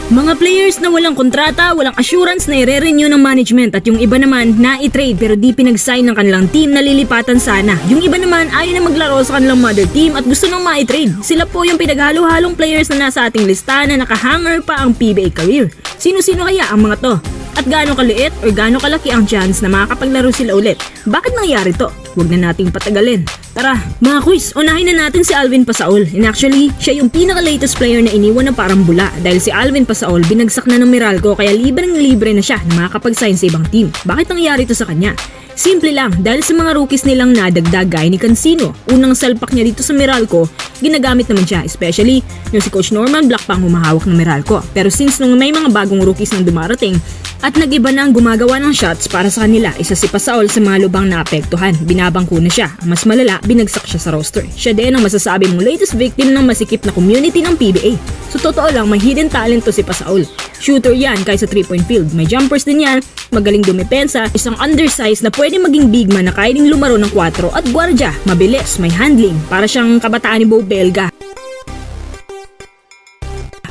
Mga players na walang kontrata, walang assurance na i-renew ng management at yung iba naman na i-trade pero di pinag-sign ng kanilang team na lilipatan sana. Yung iba naman ayaw na maglaro sa kanilang mother team at gusto nang ma-trade. Sila po yung pinaghalo-halong players na nasa ating listahan na nakahanger pa ang PBA career. Sino-sino kaya ang mga to? At gaano kaliit o gaano kalaki ang chance na makakapaglaro sila ulit? Bakit nangyari to? Huwag na nating patagalin. Tara, mga quiz, unahin na natin si Alvin Pasaol. And actually, siya yung pinaka-latest player na iniwan na parang bula dahil si Alvin Pasaol binagsak na ng Meralco kaya libreng-libre na siya na makakapag-sign sa ibang team. Bakit nangyari to sa kanya? Simple lang, dahil sa mga rookies nilang nadagdag gaya ni Cancino. Unang salpak niya dito sa Meralco, ginagamit naman siya, especially yung si Coach Norman Black pang humahawak ng Meralco. Pero since nung may mga bagong rookies nang dumarating at nag-iba na ang gumagawa ng shots para sa kanila, isa si Pasaol sa mga lubang naapektuhan. Binabangko na siya. Ang mas malala, binagsak siya sa roster. Siya din ang masasabi mong latest victim ng masikip na community ng PBA. So totoo lang, may hidden talent to si Pasaol. Shooter yan kahit sa 3-point field. May jumpers din yan, magaling dumepensa, isang undersized na pwede maging big man na kaya ding lumaro ng 4 at gwardya, mabilis, may handling, para siyang kabataan ni Bo Belga.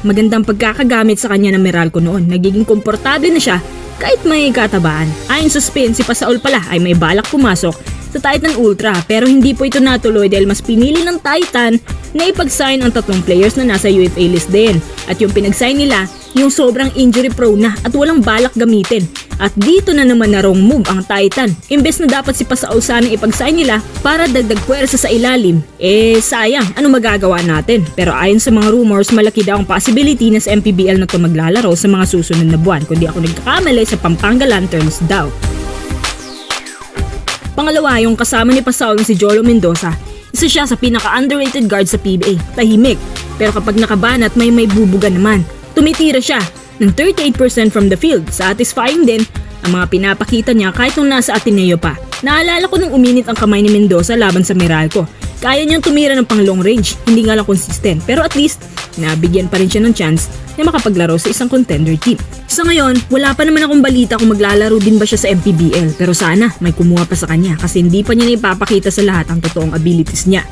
Magandang pagkakagamit sa kanya ng Meralco noon, nagiging komportable na siya kahit may katabaan. Ayon sa spin, si Pasaol pala ay may balak pumasok sa Titan Ultra pero hindi po ito natuloy dahil mas pinili ng Titan na ipag-sign ang 3 players na nasa UFA list din. At yung pinag-sign nila, yung sobrang injury prone na at walang balak gamitin. At dito na naman na wrong move ang Titan. Imbes na dapat si Pasaol sana ipag-sign nila para dagdag puwersa sa ilalim, sayang, ano magagawa natin? Pero ayon sa mga rumors, malaki daw ang possibility na sa MPBL na to maglalaro sa mga susunod na buwan, kundi ako nagkakamali sa Pampanga Lanterns daw. Pangalawa, yung kasama ni Pasaol na si Jolo Mendoza. Isa siya sa pinaka-underrated guard sa PBA. Tahimik, pero kapag nakabanat may bubuga naman. Tumitira siya ng 38% from the field. Satisfying din ang mga pinapakita niya kahit nung nasa Ateneo pa. Naalala ko nung uminit ang kamay ni Mendoza laban sa Meralco. Kaya niyang tumira ng pang long range, hindi nga lang consistent. Pero at least, nabigyan pa rin siya ng chance na makapaglaro sa isang contender team. Sa ngayon, wala pa naman akong balita kung maglalaro din ba siya sa MPBL. Pero sana may kumuha pa sa kanya kasi hindi pa niya naipapakita sa lahat ang totoong abilities niya.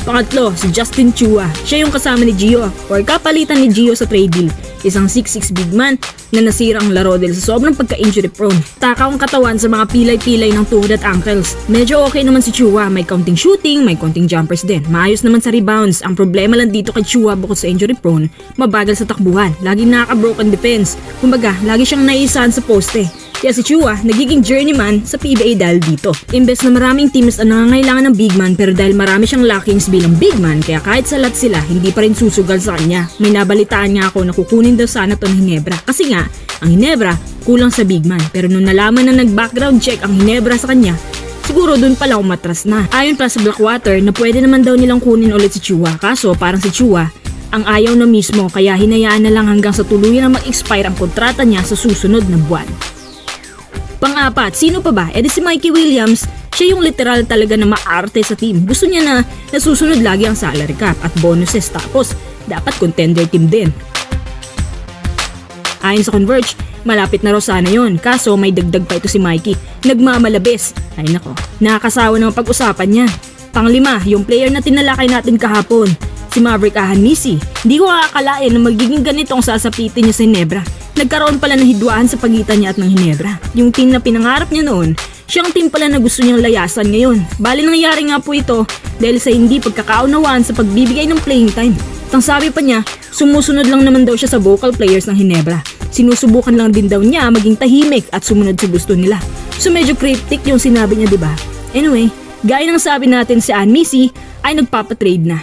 Pangatlo, si Justin Chua. Siya yung kasama ni Gio or kapalitan ni Gio sa trade deal. Isang 6'6" big man na nasira ang laro dahil sa sobrang pagka-injury prone. Takaw ang katawan sa mga pilay-pilay ng tuhod at ankles. Medyo okay naman si Chua, may counting shooting, may counting jumpers din. Maayos naman sa rebounds. Ang problema lang dito kay Chua bukod sa injury prone, mabagal sa takbuhan. Laging nakaka-broken defense. Kumbaga, lagi siyang naisahan sa poste. Kaya si Chua, nagiging journeyman sa PBA dahil dito. Imbes na maraming teams ang nangangailangan ng big man pero dahil marami siyang lackings bilang big man kaya kahit salat sila, hindi pa rin susugal sa kanya. May nabalitaan nga ako na kukunin daw sana to ng Ginebra. Kasi nga, ang Ginebra kulang sa big man. Pero nung nalaman na nag-background check ang Ginebra sa kanya, siguro dun pala umatras na. Ayon pa sa Blackwater na pwede naman daw nilang kunin ulit si Chua. Kaso parang si Chua ang ayaw na mismo kaya hinayaan na lang hanggang sa tuluyan na mag-expire ang kontrata niya sa susunod na buwan. Pang-apat, sino pa ba? Si Mikey Williams, siya yung literal talaga na maarte sa team. Gusto niya na nasusunod lagi ang salary cap at bonuses tapos dapat contender team din. Ayon sa Converge, malapit na raw sana yun. Kaso may dagdag pa ito si Mikey. Nagmamalabis. Ay nako, nakakasawa ng pag-usapan niya. Pang-5, yung player na tinalakay natin kahapon, si Maverick Ahanisi. Hindi ko akalain na magiging ganito ang sasapitin niya sa Ginebra. Nagkaroon pala ng hidwaan sa pagitan niya at ng Ginebra. Yung team na pinangarap niya noon, siyang team pala na gusto niyang layasan ngayon. Bali nangyayari nga po ito dahil sa hindi pagkakaunawaan sa pagbibigay ng playing time. At ang sabi pa niya, sumusunod lang naman daw siya sa vocal players ng Ginebra. Sinusubukan lang din daw niya maging tahimik at sumunod sa gusto nila. So medyo cryptic yung sinabi niya, diba? Anyway, gaya ng sabi natin si Ahanisi ay nagpapatrade na.